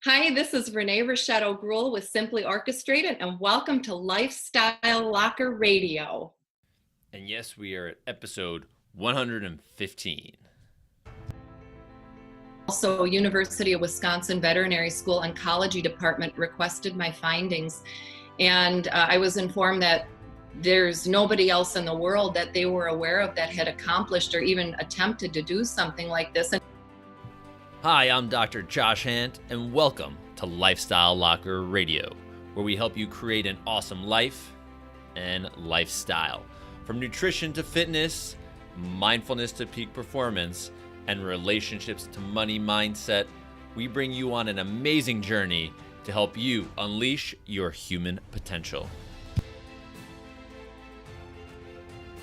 Hi, this is Renee Richetto Grul with Simply Orchestrated, and welcome to Lifestyle Locker Radio. And yes, we are at episode 115. Also, University of Wisconsin Veterinary School Oncology Department requested my findings, and I was informed that there's nobody else in the world that they were aware of that had accomplished or even attempted to do something like this. Hi, I'm Dr. Josh Hant, and welcome to Lifestyle Locker Radio, where we help you create an awesome life and lifestyle. From nutrition to fitness, mindfulness to peak performance, and relationships to money mindset, we bring you on an amazing journey to help you unleash your human potential.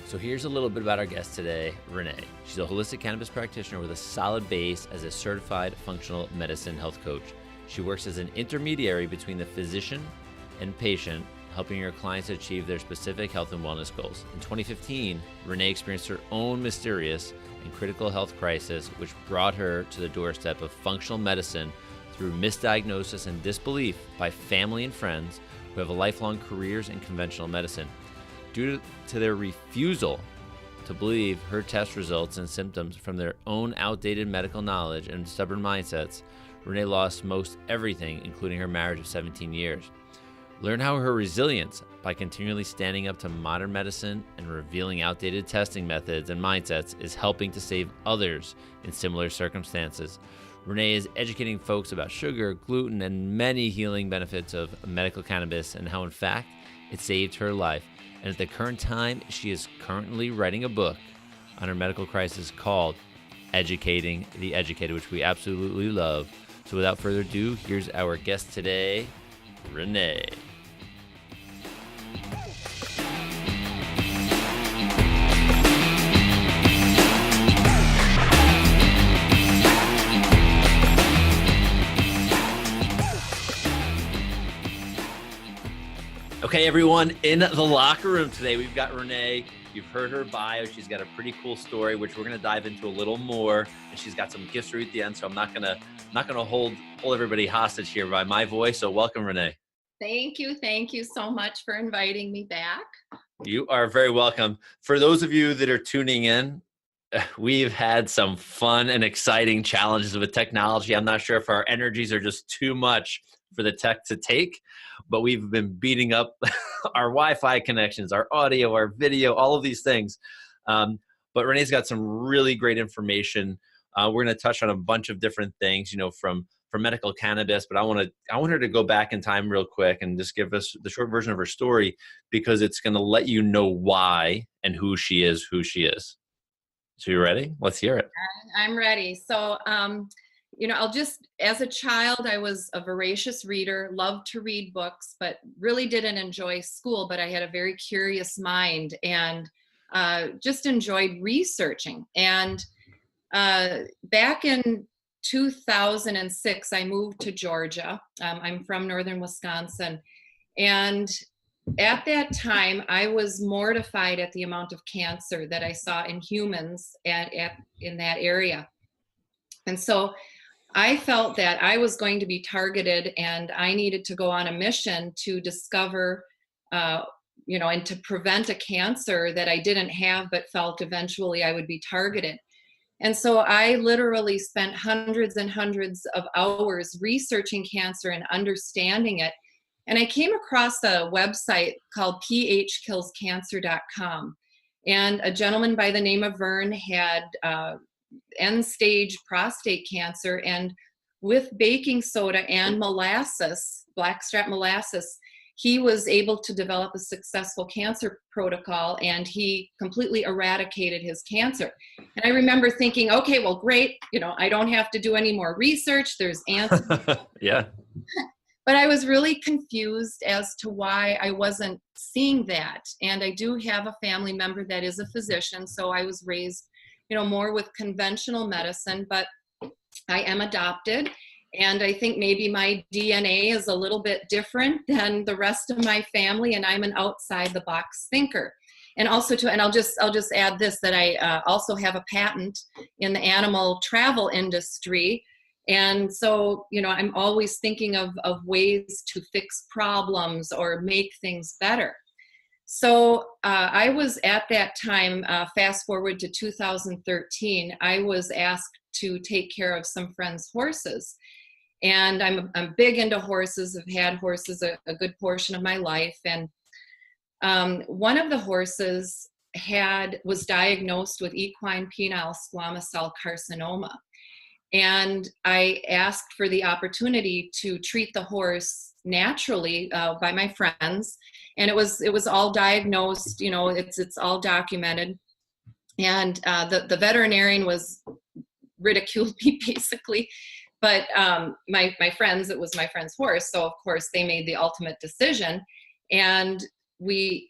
So here's a little bit about our guest today, Renee. She's a holistic cannabis practitioner with a solid base as a certified functional medicine health coach. She works as an intermediary between the physician and patient, helping her clients achieve their specific health and wellness goals. In 2015, Renee experienced her own mysterious and critical health crisis, which brought her to the doorstep of functional medicine through misdiagnosis and disbelief by family and friends who have lifelong careers in conventional medicine. Due to their refusal to believe her test results and symptoms from their own outdated medical knowledge and stubborn mindsets, Renee lost most everything, including her marriage of 17 years. Learn how her resilience by continually standing up to modern medicine and revealing outdated testing methods and mindsets is helping to save others in similar circumstances. Renee is educating folks about sugar, gluten, and many healing benefits of medical cannabis and how, in fact, it saved her life. And at the current time, she is currently writing a book on her medical crisis called Educating the Educated, which we absolutely love. So without further ado, here's our guest today, Renee. Okay, everyone, in the locker room today, we've got Renee. You've heard her bio. She's got a pretty cool story, which we're going to dive into a little more. And she's got some gifts for you at the end. So I'm not gonna hold everybody hostage here by my voice. So welcome, Renee. Thank you so much for inviting me back. You are very welcome. For those of you that are tuning in, we've had some fun and exciting challenges with technology. I'm not sure if our energies are just too much for the tech to take, but we've been beating up our Wi-Fi connections, our audio, our video, all of these things. But Renee's got some really great information. We're going to touch on a bunch of different things, from medical cannabis, but I want her to go back in time real quick and just give us the short version of her story, because it's going to let you know why and who she is. So you ready? Let's hear it. I'm ready. So, as a child, I was a voracious reader, loved to read books, but really didn't enjoy school. But I had a very curious mind and just enjoyed researching. And back in 2006, I moved to Georgia. I'm from northern Wisconsin. And at that time, I was mortified at the amount of cancer that I saw in humans in that area. And so I felt that I was going to be targeted, and I needed to go on a mission to discover, and to prevent a cancer that I didn't have, but felt eventually I would be targeted. And so I literally spent hundreds and hundreds of hours researching cancer and understanding it. And I came across a website called phkillscancer.com. And a gentleman by the name of Vern had end-stage prostate cancer. And with baking soda and molasses, blackstrap molasses, he was able to develop a successful cancer protocol, and he completely eradicated his cancer. And I remember thinking, okay, well, great. I don't have to do any more research. There's answers. Yeah. But I was really confused as to why I wasn't seeing that. And I do have a family member that is a physician, so I was raised, more with conventional medicine, but I am adopted. And I think maybe my DNA is a little bit different than the rest of my family, and I'm an outside the box thinker. And also I'll just add this, that I also have a patent in the animal travel industry. And so, I'm always thinking of ways to fix problems or make things better. So I was at that time, fast forward to 2013, I was asked to take care of some friends' horses. And I'm big into horses. I've had horses a good portion of my life. And one of the horses was diagnosed with equine penile squamous cell carcinoma. And I asked for the opportunity to treat the horse naturally by my friends. And it was all diagnosed, it's all documented. And the veterinarian was ridiculed me basically. But my friends, it was my friend's horse. So of course they made the ultimate decision. And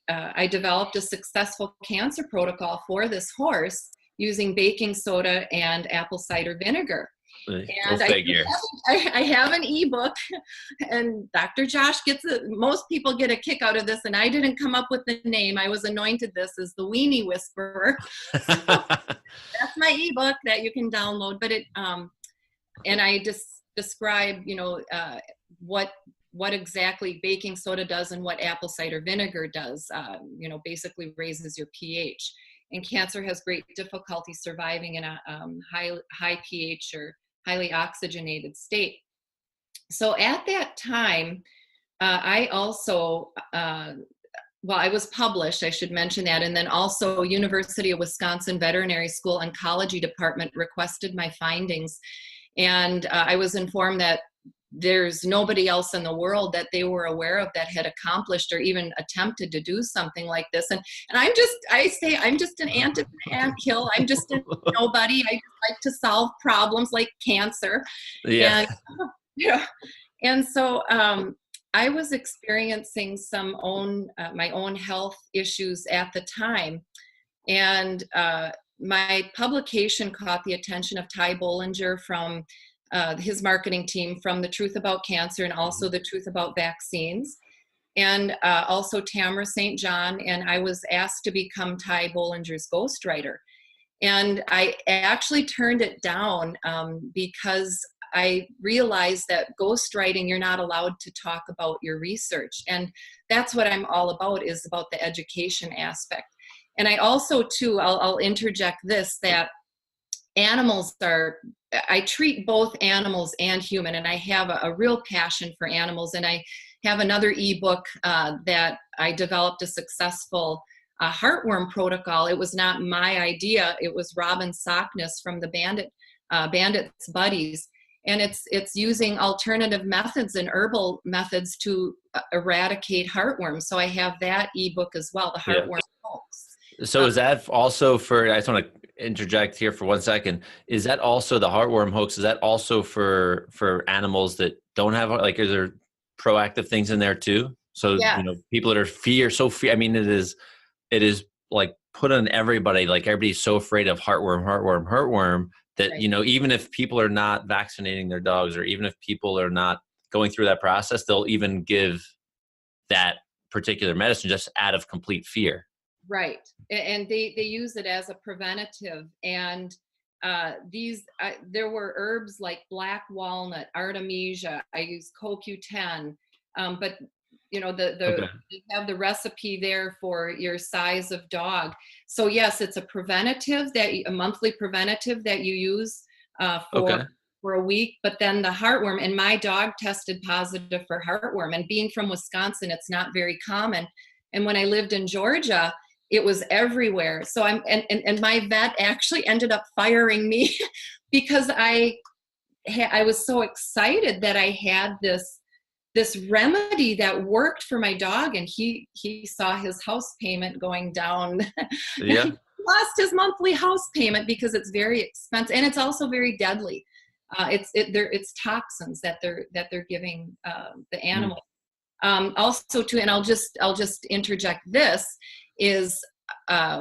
I developed a successful cancer protocol for this horse using baking soda and apple cider vinegar. Go And figure. I have an ebook, and Dr. Josh most people get a kick out of this, and I didn't come up with the name. I was anointed this as the Weenie Whisperer. So that's my ebook that you can download. But and I just describe, what exactly baking soda does and what apple cider vinegar does, basically raises your pH. And cancer has great difficulty surviving in a high pH or highly oxygenated state. So at that time, I also, I was published, I should mention that. And then also University of Wisconsin Veterinary School Oncology Department requested my findings. And I was informed that there's nobody else in the world that they were aware of that had accomplished or even attempted to do something like this. And I'm just an ant in an anthill. I'm just a nobody. I just like to solve problems like cancer. Yeah. And so I was experiencing my own health issues at the time. And my publication caught the attention of Ty Bollinger from his marketing team, from The Truth About Cancer and also The Truth About Vaccines, and also Tamara St. John. And I was asked to become Ty Bollinger's ghostwriter. And I actually turned it down because I realized that ghostwriting, you're not allowed to talk about your research. And that's what I'm all about, is about the education aspect. And I also, too, I'll interject this, that I treat both animals and human, and I have a real passion for animals. And I have another ebook that I developed a successful heartworm protocol. It was not my idea. It was Robin Sockness from the Bandits Buddies. And it's using alternative methods and herbal methods to eradicate heartworms. So I have that ebook as well, the Heartworm Hoax. So is that also for, I just want to interject here for 1 second. Is that also the heartworm hoax? Is that also for animals that don't have, like, is there proactive things in there too? So, people that are fear. I mean, it is like put on everybody, like everybody's so afraid of heartworm that, right. Even if people are not vaccinating their dogs, or even if people are not going through that process, they'll even give that particular medicine just out of complete fear. Right. And they use it as a preventative. And there were herbs like black walnut, artemisia. I use CoQ10. But they have the recipe there for your size of dog. So yes, it's a preventative, a monthly preventative that you use for a week. But then the heartworm, and my dog tested positive for heartworm. And being from Wisconsin, it's not very common. And when I lived in Georgia, it was everywhere. So and my vet actually ended up firing me because I was so excited that I had this remedy that worked for my dog, and he saw his house payment going down. Yeah. He lost his monthly house payment because it's very expensive, and it's also very deadly. It's toxins that they're giving the animal. Also too, and I'll just interject this, is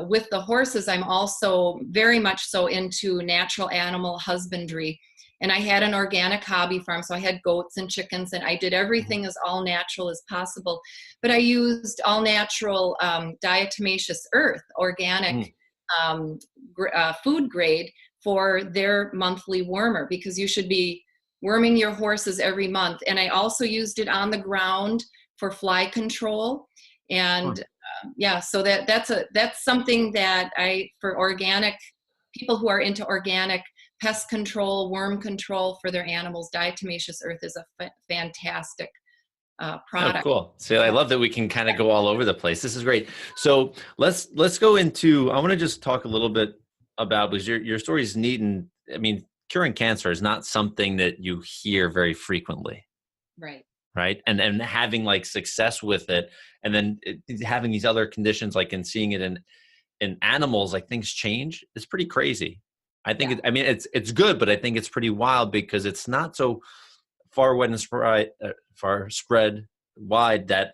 with the horses, I'm also very much so into natural animal husbandry. And I had an organic hobby farm, so I had goats and chickens, and I did everything as all natural as possible. But I used all natural diatomaceous earth, organic food grade for their monthly wormer, because you should be worming your horses every month. And I also used it on the ground for fly control. And so that's something that for organic people who are into organic pest control, worm control for their animals, diatomaceous earth is a fantastic product. Oh, cool. So I love that we can kind of go all over the place. This is great. So let's go into, I want to just talk a little bit about, because your story is neat. And I mean, curing cancer is not something that you hear very frequently. Right. Right. And having like success with it, and then having these other conditions, like, and seeing it in animals, like things change. It's pretty crazy. I think, it's good, but I think it's pretty wild because it's not so far spread wide that,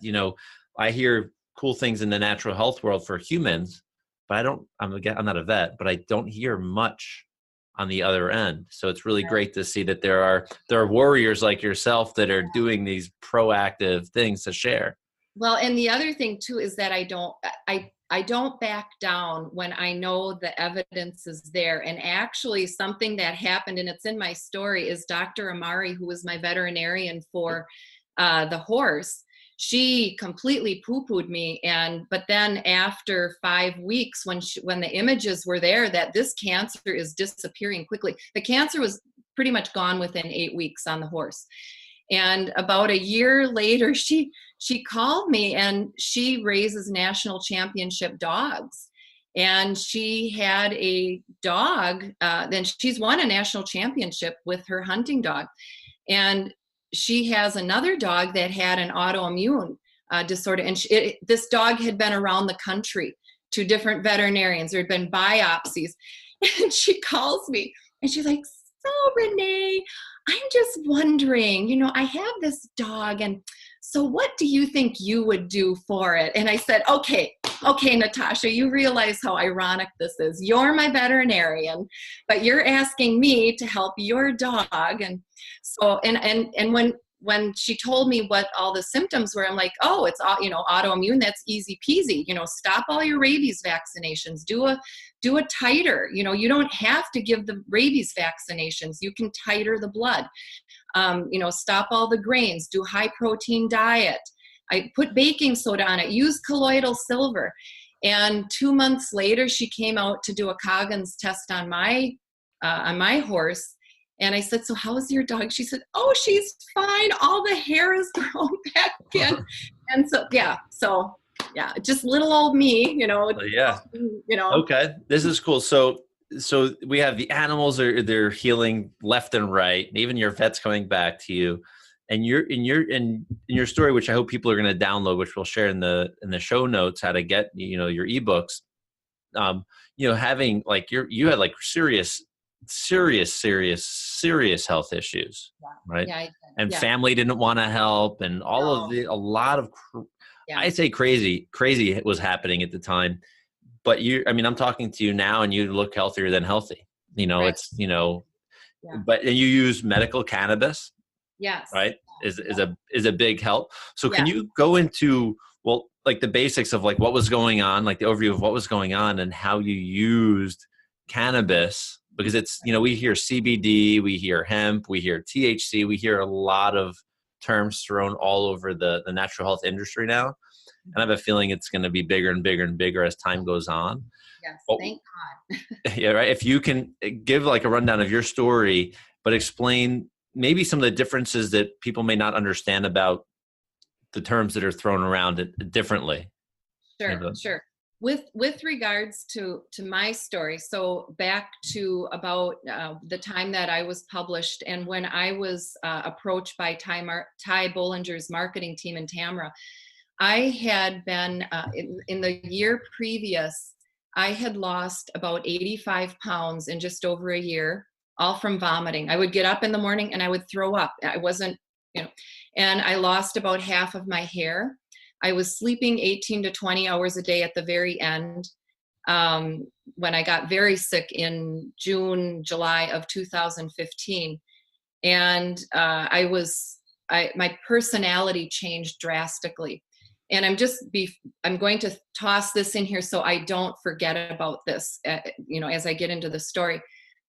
I hear cool things in the natural health world for humans, but I'm not a vet, but I don't hear much on the other end. So it's really great to see that there are warriors like yourself that are doing these proactive things to share. Well, and the other thing too is that I don't back down when I know the evidence is there. And actually something that happened, and it's in my story, is Dr. Amari, who was my veterinarian for the horse. She completely poo-pooed me. But then after 5 weeks, when the images were there that this cancer is disappearing quickly, the cancer was pretty much gone within 8 weeks on the horse. And about a year later, she called me, and she raises national championship dogs. And she had a dog, then she's won a national championship with her hunting dog. And she has another dog that had an autoimmune disorder. And this dog had been around the country to different veterinarians. There had been biopsies. And she calls me, and she's like, "So Renee, I'm just wondering, I have this dog, and so what do you think you would do for it?" And I said, okay, Natasha, you realize how ironic this is. You're my veterinarian, but you're asking me to help your dog. And so, and when she told me what all the symptoms were, I'm like, oh, it's autoimmune. That's easy peasy. Stop all your rabies vaccinations. Do a titer. You don't have to give the rabies vaccinations. You can titer the blood. Stop all the grains. Do high protein diet. I put baking soda on it. Use colloidal silver. And 2 months later, she came out to do a Coggins test on my horse. And I said, "So how's your dog?" She said, "Oh, she's fine. All the hair is grown back in." And so, just little old me, Yeah. Okay. This is cool. So we have the animals they're healing left and right, and even your vet's coming back to you. And in your story, which I hope people are going to download, which we'll share in the show notes, how to get, your ebooks, having like you had like serious health issues, right? Yeah, and family didn't want to help, and a lot of, I say crazy was happening at the time. But I'm talking to you now, and you look healthier than healthy. Right. It's, but you use medical cannabis. Yes. Right. Is a big help. So can you go into, like the basics of like what was going on, like the overview of what was going on and how you used cannabis? Because it's, we hear CBD, we hear hemp, we hear THC, we hear a lot of terms thrown all over the natural health industry now. And I have a feeling it's going to be bigger and bigger and bigger as time goes on. Yes, thank God. Yeah, right. If you can give like a rundown of your story, but explain maybe some of the differences that people may not understand about the terms that are thrown around it differently. Sure. With regards to my story, so back to about the time that I was published, and when I was approached by Ty Bollinger's marketing team in Tamra, I had been, in the year previous, I had lost about 85 pounds in just over a year, all from vomiting. I would get up in the morning and I would throw up. I wasn't, and I lost about half of my hair. I was sleeping 18 to 20 hours a day at the very end. When I got very sick in July of 2015. And my personality changed drastically. And I'm going to toss this in here so I don't forget about this, as I get into the story.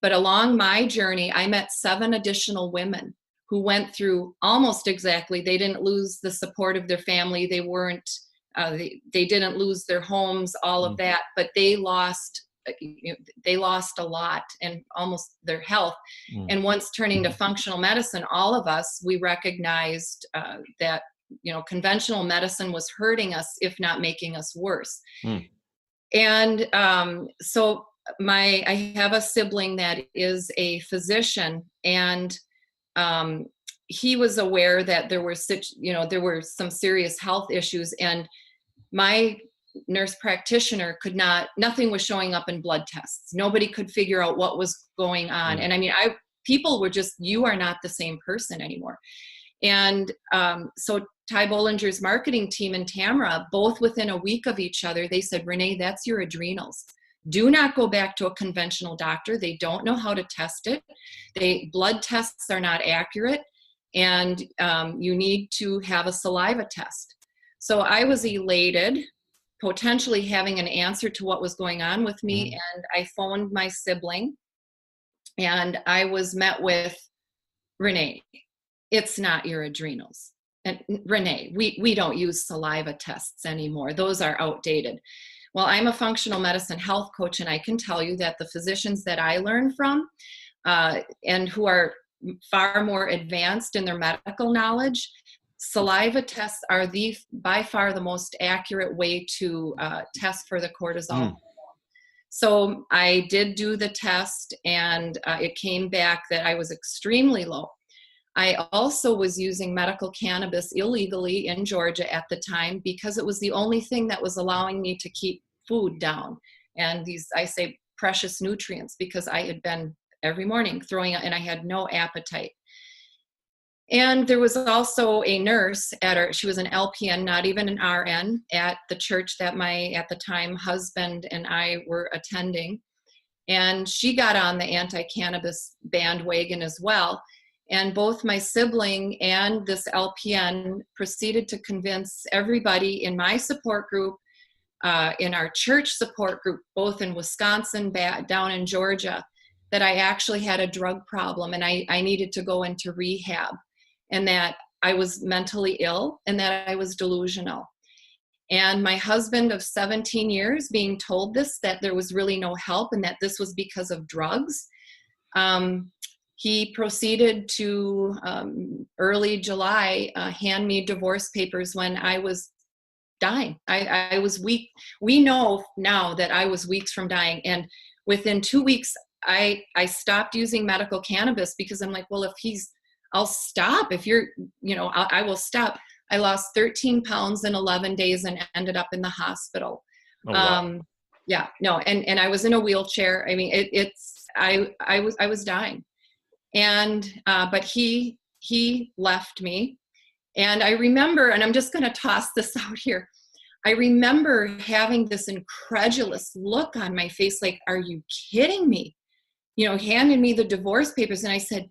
But along my journey, I met 7 additional women who went through almost exactly, they didn't lose the support of their family. They weren't, they didn't lose their homes, all of that, but they lost a lot and almost their health. And once turning to functional medicine, all of us, we recognized that, conventional medicine was hurting us, if not making us worse. And so I have a sibling that is a physician, and he was aware that there were some serious health issues, and my nurse practitioner nothing was showing up in blood tests. Nobody could figure out what was going on. And I mean, people were just, you are not the same person anymore. And so Ty Bollinger's marketing team and Tamara, both within a week of each other, they said, Renee, that's your adrenals. Do not go back to a conventional doctor. They don't know how to test it. Blood tests are not accurate, and you need to have a saliva test. So I was elated, potentially having an answer to what was going on with me, and I phoned my sibling, and I was met with, Renee, it's not your adrenals. And Renee, we don't use saliva tests anymore. Those are outdated. Well, I'm a functional medicine health coach, and I can tell you that the physicians that I learn from and who are far more advanced in their medical knowledge, saliva tests are by far the most accurate way to test for the cortisol. So I did do the test, and it came back that I was extremely low. I also was using medical cannabis illegally in Georgia at the time, because it was the only thing that was allowing me to keep food down. And these, I say, precious nutrients, because I had been every morning throwing up and I had no appetite. And there was also a nurse she was an LPN, not even an RN, at the church that my, at the time, husband and I were attending. And she got on the anti-cannabis bandwagon as well. And both my sibling and this LPN proceeded to convince everybody in my support group, in our church support group, both in Wisconsin, down in Georgia, that I actually had a drug problem and I needed to go into rehab, and that I was mentally ill and that I was delusional. And my husband of 17 years being told that there was really no help and that this was because of drugs. He proceeded to, early July, hand me divorce papers when I was dying. I was weak. We know now that I was weeks from dying. And within 2 weeks, I stopped using medical cannabis, because I'm like, well, I'll stop. If you're, I will stop. I lost 13 pounds in 11 days and ended up in the hospital. Oh, wow. And I was in a wheelchair. I mean, I was dying. And, but he left me. And I remember, and I'm just going to toss this out here. I remember having this incredulous look on my face, like, are you kidding me? Handing me the divorce papers. And I said,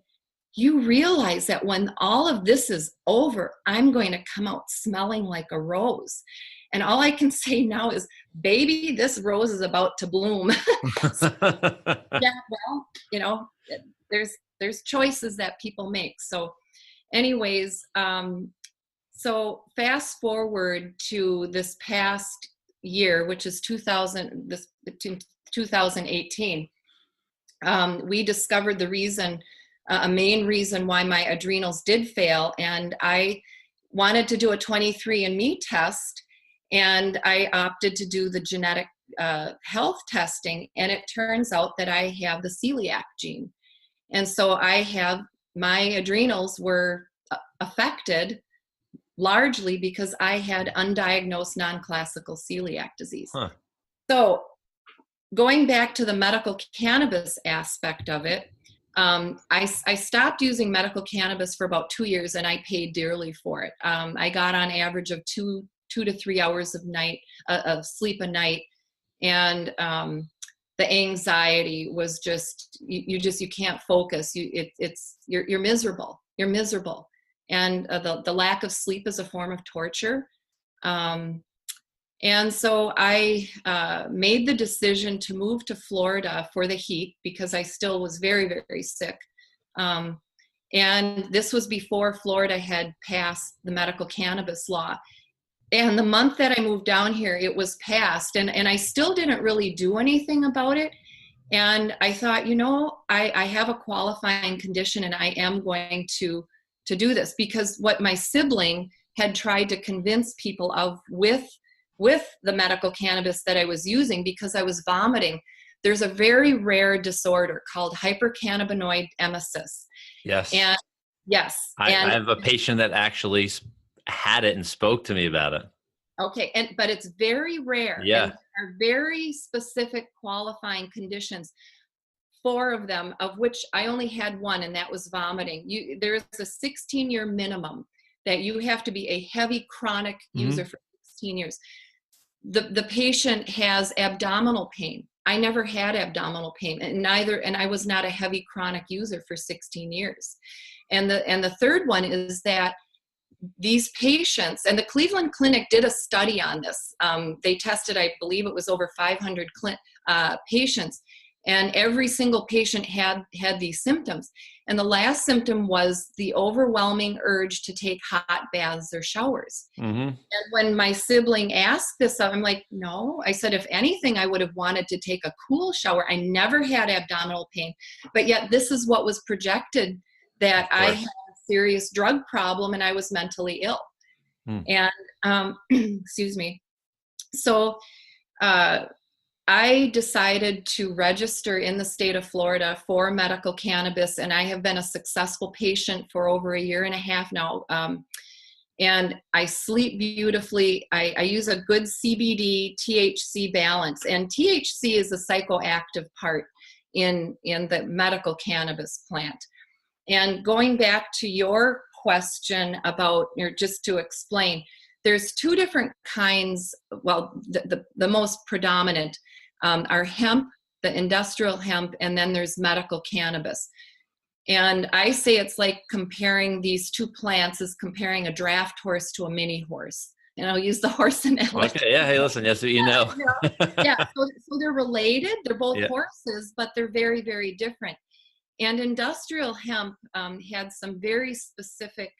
you realize that when all of this is over, I'm going to come out smelling like a rose. And all I can say now is, baby, this rose is about to bloom. So, yeah, well, there's choices that people make. So anyways, so fast forward to this past year, which is 2018, we discovered the reason, a main reason why my adrenals did fail. And I wanted to do a 23andMe test, and I opted to do the genetic health testing. And it turns out that I have the celiac gene. And so my adrenals were affected largely because I had undiagnosed non-classical celiac disease. Huh. So going back to the medical cannabis aspect of it, I stopped using medical cannabis for about 2 years, and I paid dearly for it. I got on average of 2 to 3 hours of sleep a night. And the anxiety was just, you can't focus. You're miserable. You're miserable. And the lack of sleep is a form of torture. And so I made the decision to move to Florida for the heat, because I still was very, very sick. And this was before Florida had passed the medical cannabis law. And the month that I moved down here, it was passed, and I still didn't really do anything about it. And I thought, I have a qualifying condition, and I am going to do this, because what my sibling had tried to convince people of with the medical cannabis that I was using, because I was vomiting. There's a very rare disorder called hypercannabinoid emesis. Yes. And yes. I have a patient that actually had it and spoke to me about it. Okay. But it's very rare. Yeah. And there are very specific qualifying conditions, 4 of them, of which I only had one, and that was vomiting. There's a 16-year minimum that you have to be a heavy chronic user for 16 years. The patient has abdominal pain. I never had abdominal pain, and I was not a heavy chronic user for 16 years. And the third one is that these patients, and the Cleveland Clinic did a study on this. They tested, I believe it was over 500 patients, and every single patient had these symptoms. And the last symptom was the overwhelming urge to take hot baths or showers. And when my sibling asked this, I'm like, no. I said, if anything, I would have wanted to take a cool shower. I never had abdominal pain, but yet this is what was projected, that I had a serious drug problem and I was mentally ill. And excuse me. So I decided to register in the state of Florida for medical cannabis, and I have been a successful patient for over 1.5 years now. And I sleep beautifully. I use a good CBD THC balance, and THC is a psychoactive part in the medical cannabis plant. And going back to your question about, just to explain, there's 2 different kinds. Well, the most predominant are hemp, the industrial hemp, and then there's medical cannabis. And I say it's like comparing these 2 plants as comparing a draft horse to a mini horse. And I'll use the horse analogy. Okay. Yeah. Hey, listen. Yes, you know. Yeah. So they're related. They're both horses, but they're very, very different. And industrial hemp had some very specific.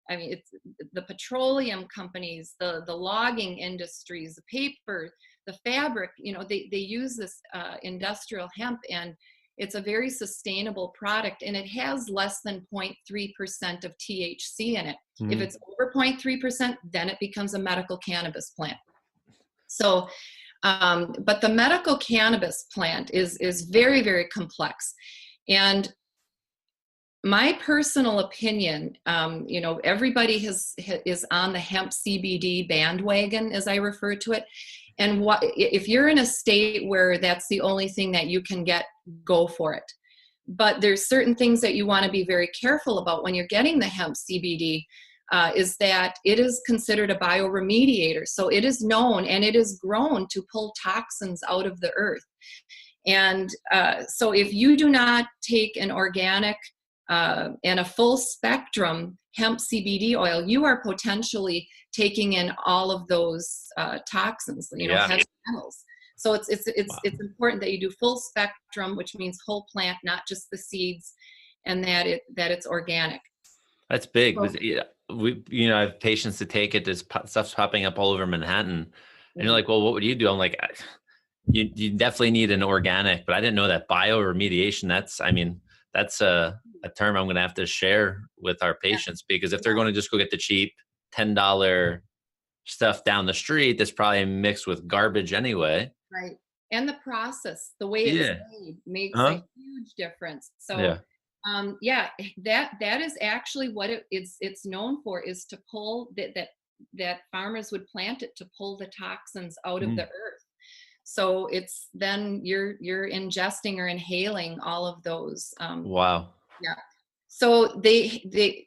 It's the petroleum companies, the logging industries, the paper, the fabric. They use this industrial hemp, and it's a very sustainable product, and it has less than 0.3% of THC in it. If it's over 0.3%, then it becomes a medical cannabis plant. So, but the medical cannabis plant is very, very complex. And my personal opinion, everybody is on the hemp CBD bandwagon, as I refer to it. And if you're in a state where that's the only thing that you can get, go for it. But there's certain things that you want to be very careful about when you're getting the hemp CBD, is that it is considered a bioremediator. So it is known, and it is grown to pull toxins out of the earth. And so if you do not take an organic and a full spectrum hemp CBD oil, you are potentially taking in all of those toxins, heavy metals. So it's important that you do full spectrum, which means whole plant, not just the seeds, and that it's organic. That's big. I have patients to take it. There's stuff's popping up all over Manhattan, and you're like, well, what would you do? I'm like, you definitely need an organic, but I didn't know that bioremediation. That's a term I'm going to have to share with our patients, because if they're going to just go get the cheap $10 stuff down the street, that's probably mixed with garbage anyway. Right. And the process, the way it's made, makes a huge difference. So, that is actually what it's known for, is to pull that farmers would plant it to pull the toxins out of the earth. So it's then you're ingesting or inhaling all of those. Wow. Yeah. So they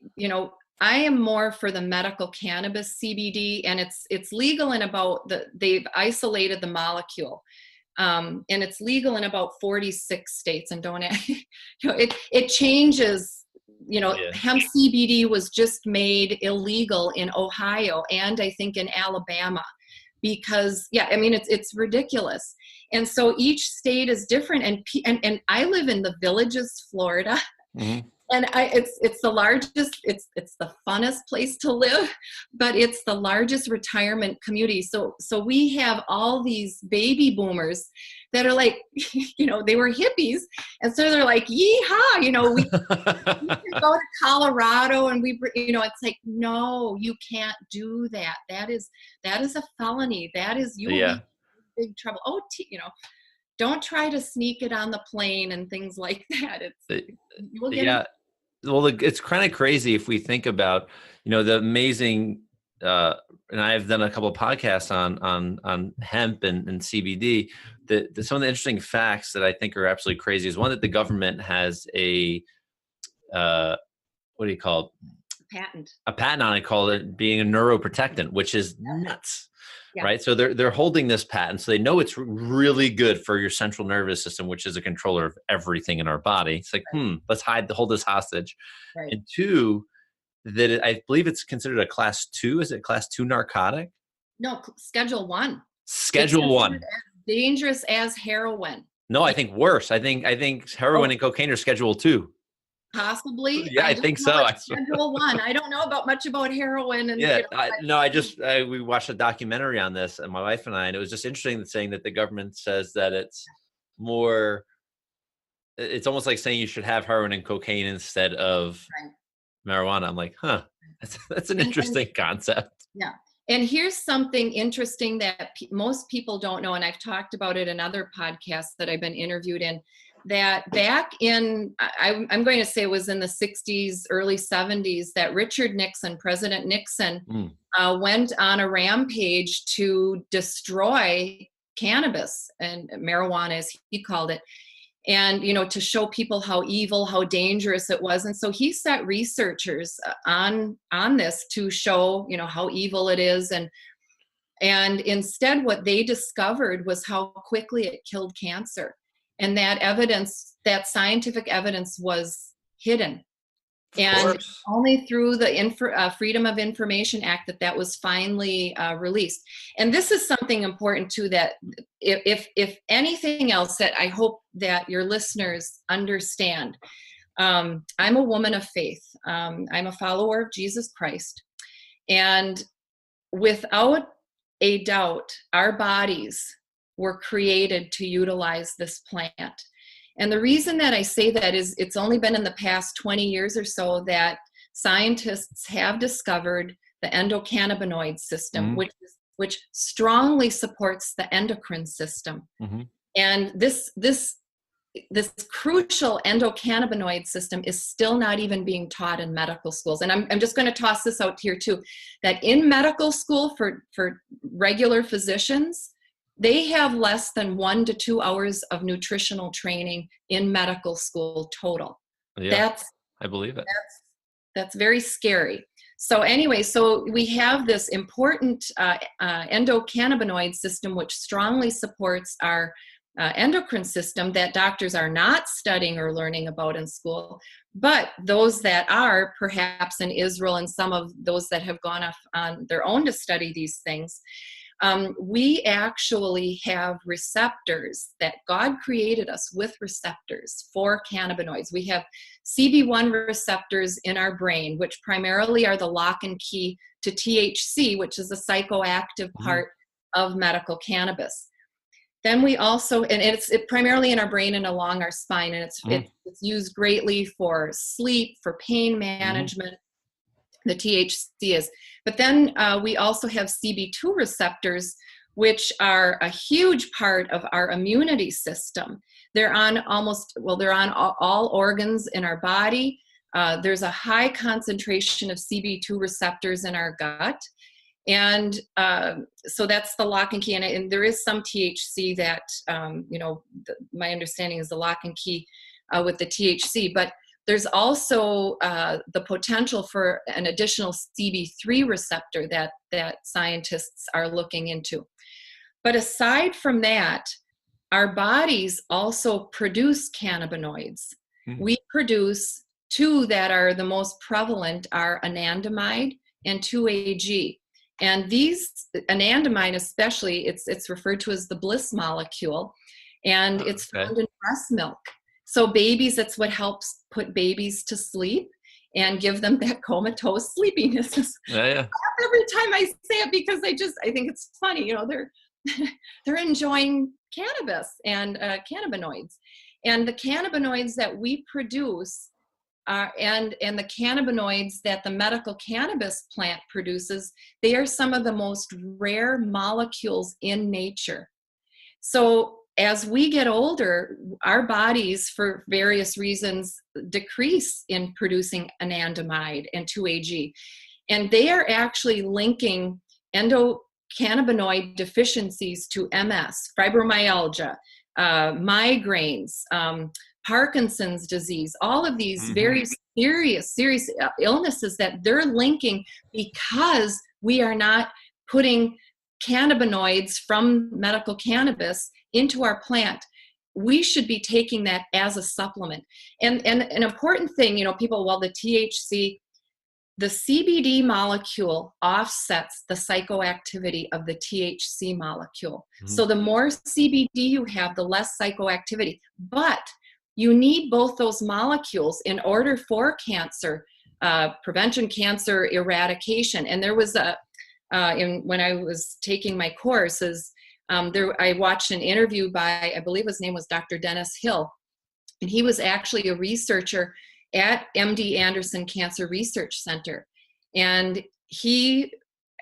I am more for the medical cannabis CBD, and it's legal in they've isolated the molecule, and it's legal in about 46 states. And it changes. Hemp CBD was just made illegal in Ohio, and I think in Alabama, because it's ridiculous. And so each state is different, and I live in the Villages, Florida. And it's the largest, it's the funnest place to live, but it's the largest retirement community. So we have all these baby boomers that are like, they were hippies, and so they're like, yeehaw, we can go to Colorado, and it's like, no, you can't do that. That is a felony. That is, you will be in big trouble. Oh, don't try to sneak it on the plane and things like that. You will get Well, it's kind of crazy if we think about, the amazing, and I've done a couple of podcasts on hemp and CBD. Some of the interesting facts that I think are absolutely crazy is one, that the government has a, what do you call it? A patent on it, called it being a neuroprotectant, which is nuts. Yeah. Right. So they're holding this patent. So they know it's really good for your central nervous system, which is a controller of everything in our body. It's like, let's hold this hostage. Right. And two, that I believe it's considered a class 2. Is it class 2 narcotic? No, Schedule 1. Schedule 1. As dangerous as heroin. No, I think worse. I think heroin and cocaine are Schedule 2. Possibly. Yeah, I think so. Schedule 1. I don't know much about heroin. And we watched a documentary on this, and my wife and I, and it was just interesting saying that the government says that it's almost like saying you should have heroin and cocaine instead of marijuana. I'm like, that's an interesting concept. Yeah. And here's something interesting that most people don't know, and I've talked about it in other podcasts that I've been interviewed in, that back in, I'm going to say it was in the 60s, early 70s, that President Nixon went on a rampage to destroy cannabis and marijuana, as he called it. And, to show people how evil, how dangerous it was. And so he set researchers on this to show, how evil it is. And instead what they discovered was how quickly it killed cancer. And that scientific evidence was hidden. And only through the Freedom of Information Act that was finally released. And this is something important too, that if anything else, that I hope that your listeners understand. I'm a woman of faith. I'm a follower of Jesus Christ. And without a doubt, our bodies were created to utilize this plant. And the reason that I say that is it's only been in the past 20 years or so that scientists have discovered the endocannabinoid system, which strongly supports the endocrine system. And this crucial endocannabinoid system is still not even being taught in medical schools. And I'm just going to toss this out here too, that in medical school for regular physicians, they have less than 1 to 2 hours of nutritional training in medical school total. Yeah, I believe it. That's very scary. So anyway, so we have this important endocannabinoid system, which strongly supports our endocrine system, that doctors are not studying or learning about in school. But those that are, perhaps in Israel, and some of those that have gone off on their own to study these things, we actually have receptors, that God created us with receptors for cannabinoids. We have Cb1 receptors in our brain, which primarily are the lock and key to THC, which is the psychoactive part of medical cannabis. Then we also, and it's primarily in our brain and along our spine, and it's used greatly for sleep, for pain management. The THC is. But then we also have Cb2 receptors, which are a huge part of our immunity system. They're on all organs in our body. There's a high concentration of Cb2 receptors in our gut. And so that's the lock and key. And there is some THC that, my understanding is the lock and key with the THC. But there's also the potential for an additional Cb3 receptor that scientists are looking into. But aside from that, our bodies also produce cannabinoids. We produce 2 that are the most prevalent, are anandamide and 2-AG. And these, anandamide especially, it's referred to as the bliss molecule, and it's found in breast milk. So babies, that's what helps put babies to sleep and give them that comatose sleepiness. Yeah. Every time I say it, because I think it's funny, they're they're enjoying cannabis and cannabinoids, and the cannabinoids that we produce and the cannabinoids that the medical cannabis plant produces, they are some of the most rare molecules in nature. So as we get older, our bodies, for various reasons, decrease in producing anandamide and 2-AG. And they are actually linking endocannabinoid deficiencies to MS, fibromyalgia, migraines, Parkinson's disease, all of these very serious illnesses that they're linking because we are not putting cannabinoids from medical cannabis into our plant. We should be taking that as a supplement. And an important thing, people, well, the THC, the CBD molecule offsets the psychoactivity of the THC molecule. So the more CBD you have, the less psychoactivity. But you need both those molecules in order for cancer prevention, cancer eradication. And there was when I was taking my courses, I watched an interview by, I believe his name was Dr. Dennis Hill, and he was actually a researcher at MD Anderson Cancer Research Center. And he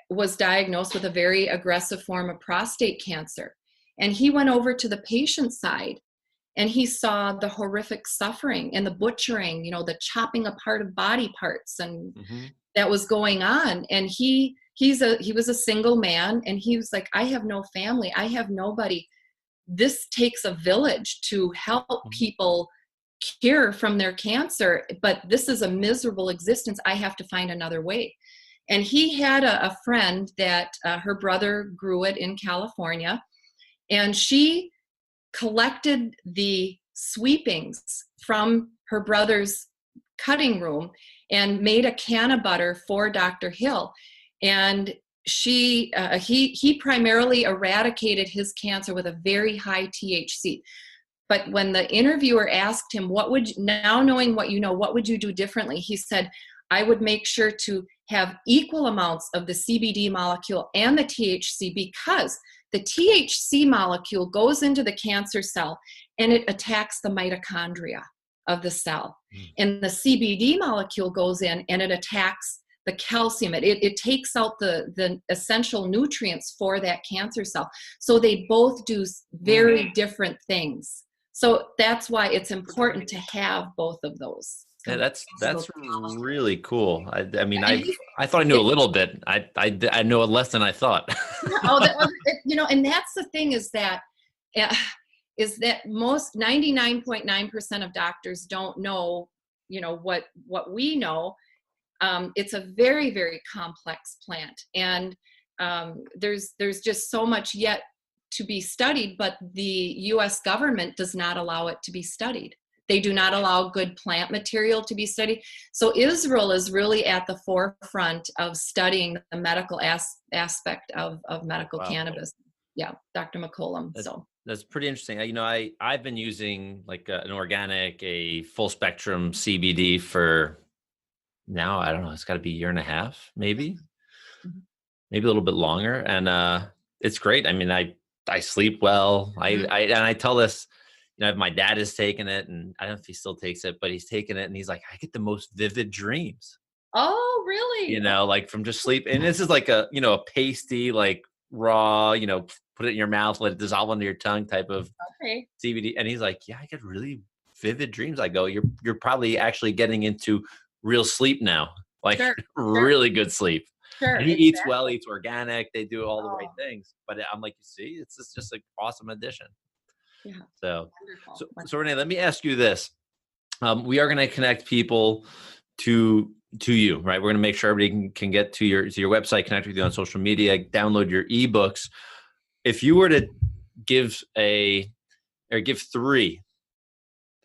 was diagnosed with a very aggressive form of prostate cancer. And he went over to the patient side and he saw the horrific suffering and the butchering, the chopping apart of body parts and that was going on. And he was a single man, and he was like, I have no family. I have nobody. This takes a village to help people cure from their cancer, but this is a miserable existence. I have to find another way. And he had a friend that her brother grew it in California, and she collected the sweepings from her brother's cutting room and made a can of butter for Dr. Hill. And he primarily eradicated his cancer with a very high THC. But when the interviewer asked him, now knowing what you know, what would you do differently? He said, I would make sure to have equal amounts of the CBD molecule and the THC, because the THC molecule goes into the cancer cell and it attacks the mitochondria of the cell. And the CBD molecule goes in and it attacks the calcium. It takes out the essential nutrients for that cancer cell. So they both do very different things. So that's why it's important to have both of those. Yeah, that's really cool. I mean, I thought I knew a little bit. I know less than I thought. And that's the thing, is that most 99.9% of doctors don't know, what we know. It's a very, very complex plant, and there's just so much yet to be studied, but the US government does not allow it to be studied. They do not allow good plant material to be studied. So Israel is really at the forefront of studying the medical aspect of medical cannabis. Yeah, Dr. McCollum. That's pretty interesting. I've been using like an organic, a full spectrum CBD for now, I don't know, it's got to be a year and a half, maybe a little bit longer. And it's great. I mean, I sleep well. I tell this, my dad has taken it, and I don't know if he still takes it, but he's taken it and he's like, I get the most vivid dreams. Oh, really? Like from just sleep. And this is like a pasty, like raw, put it in your mouth, let it dissolve under your tongue type of CBD. And he's like, yeah, I get really vivid dreams. I go, you're probably actually getting into real sleep now, like really good sleep. Sure. And he eats well, eats organic. They do all the right things. But I'm like, you see, it's just an awesome addition. Yeah. So Renee, let me ask you this. We are going to connect people to you, right? We're going to make sure everybody can get to your website, connect with you on social media, download your ebooks. If you were to give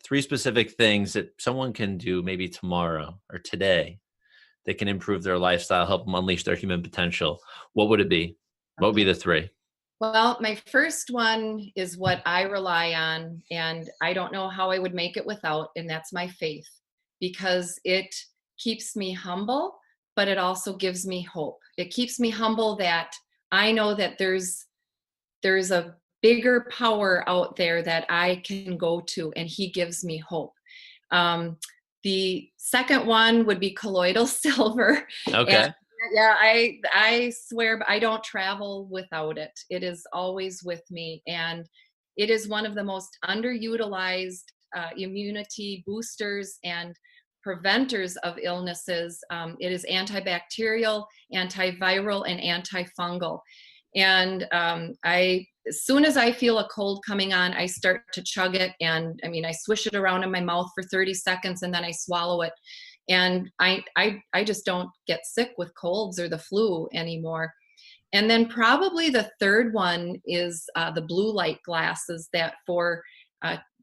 three specific things that someone can do maybe tomorrow or today that can improve their lifestyle, help them unleash their human potential, what would it be? What would be the three? Well, my first one is what I rely on, and I don't know how I would make it without, and that's my faith, because it keeps me humble, but it also gives me hope. It keeps me humble that I know that there's a bigger power out there that I can go to, and he gives me hope. Um, the second one would be colloidal silver. And Okay. yeah, I swear I don't travel without it. It is always with me, and it is one of the most underutilized immunity boosters and preventers of illnesses. It is antibacterial, antiviral, and antifungal. And as soon as I feel a cold coming on, I start to chug it. And I mean, I swish it around in my mouth for 30 seconds and then I swallow it. And I just don't get sick with colds or the flu anymore. And then probably the third one is the blue light glasses that uh,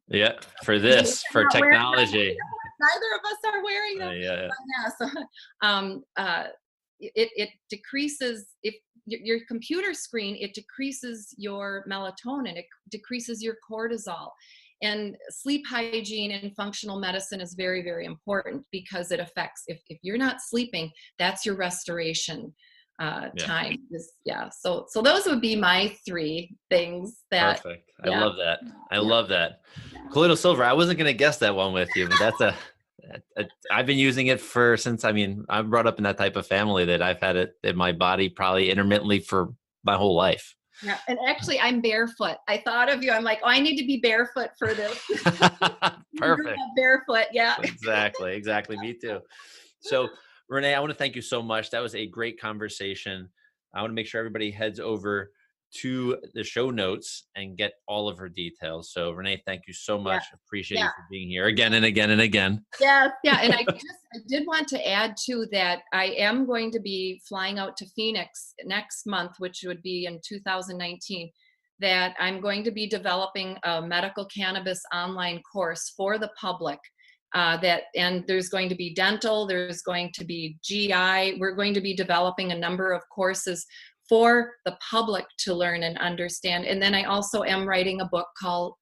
Yeah. For we're for not wearing them. technology. Neither of us are wearing them. Yeah. But yeah, so it decreases if your computer screen, it decreases your melatonin, it decreases your cortisol. And sleep hygiene in functional medicine is very, very important because it affects, if you're not sleeping, that's your restoration Yeah. time. So those would be my three things that. Perfect. I Yeah. love that. I Yeah. love that. Colloidal Silver. I wasn't going to guess that one with you, but I've been using it since, I'm brought up in that type of family that I've had it in my body probably intermittently for my whole life. Yeah, and actually, I'm barefoot. I thought of you. I'm like, oh, I need to be barefoot for this. Perfect. Barefoot, yeah. Exactly. Me too. So, Renee, I want to thank you so much. That was a great conversation. I want to make sure everybody heads over to the show notes and get all of her details. So, Renee, thank you so much. Appreciate you for being here again and again and again. Yeah. And I did want to add too that I am going to be flying out to Phoenix next month, which would be in 2019. That I'm going to be developing a medical cannabis online course for the public. And there's going to be dental, there's going to be GI. We're going to be developing a number of courses for the public to learn and understand. And then I also am writing a book called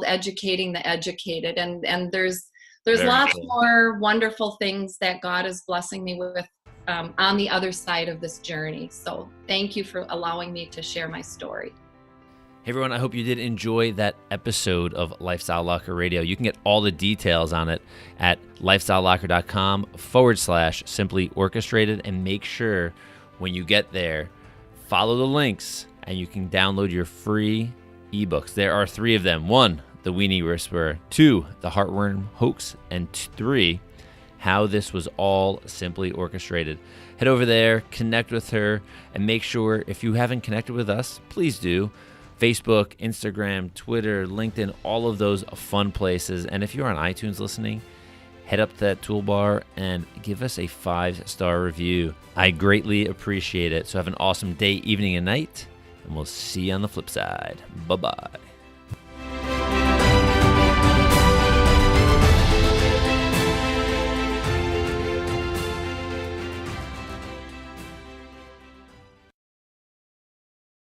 Educating the Educated. And there's lots more wonderful things that God is blessing me with on the other side of this journey. So thank you for allowing me to share my story. Hey everyone, I hope you did enjoy that episode of Lifestyle Locker Radio. You can get all the details on it at lifestylelocker.com/simply orchestrated, and make sure when you get there, follow the links and you can download your free ebooks. There are 3 of them. 1, The Weenie Whisperer. 2, The Heartworm Hoax. And 3, How This Was All Simply Orchestrated. Head over there, connect with her, and make sure if you haven't connected with us, please do. Facebook, Instagram, Twitter, LinkedIn, all of those fun places. And if you're on iTunes listening, head up to that toolbar and give us a 5-star review. I greatly appreciate it. So have an awesome day, evening, and night, and we'll see you on the flip side. Bye-bye.